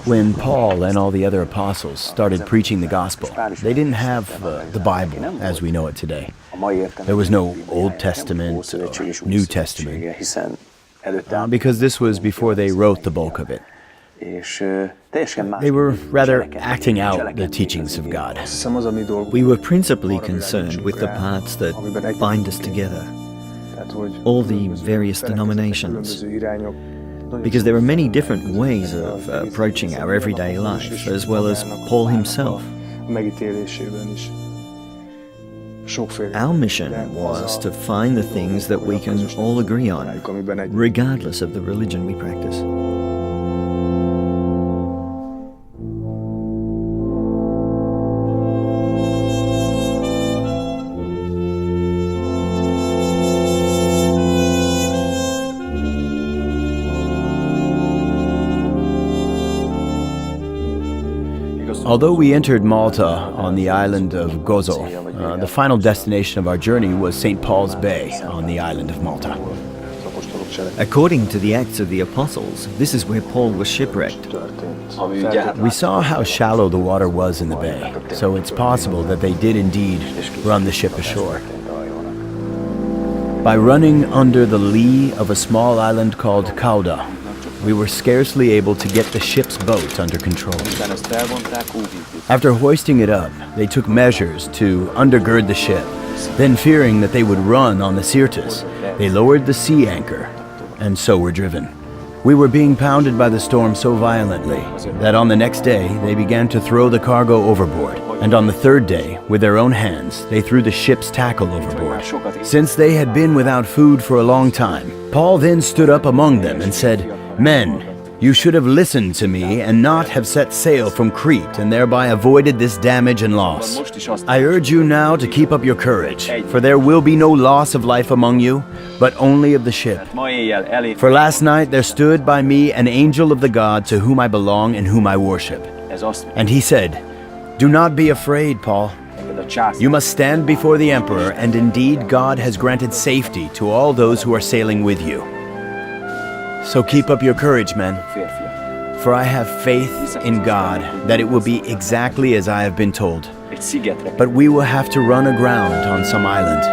When Paul and all the other apostles started preaching the gospel, they didn't have the Bible as we know it today. There was no Old Testament or New Testament, because this was before they wrote the bulk of it. They were rather acting out the teachings of God. We were principally concerned with the parts that bind us together, all the various denominations, because there are many different ways of approaching our everyday life, as well as Paul himself. Our mission was to find the things that we can all agree on, regardless of the religion we practice. Although we entered Malta on the island of Gozo, the final destination of our journey was St. Paul's Bay on the island of Malta. According to the Acts of the Apostles, this is where Paul was shipwrecked. We saw how shallow the water was in the bay, so it's possible that they did indeed run the ship ashore. By running under the lee of a small island called Cauda, we were scarcely able to get the ship's boat under control. After hoisting it up, they took measures to undergird the ship. Then, fearing that they would run on the Syrtis, they lowered the sea anchor, and so were driven. We were being pounded by the storm so violently that on the next day they began to throw the cargo overboard, and on the third day, with their own hands, they threw the ship's tackle overboard. Since they had been without food for a long time, Paul then stood up among them and said, "Men, you should have listened to me and not have set sail from Crete and thereby avoided this damage and loss. I urge you now to keep up your courage, for there will be no loss of life among you, but only of the ship. For last night there stood by me an angel of the God to whom I belong and whom I worship. And he said, 'Do not be afraid, Paul. You must stand before the emperor, and indeed God has granted safety to all those who are sailing with you. So keep up your courage, men, for I have faith in God that it will be exactly as I have been told. But we will have to run aground on some island.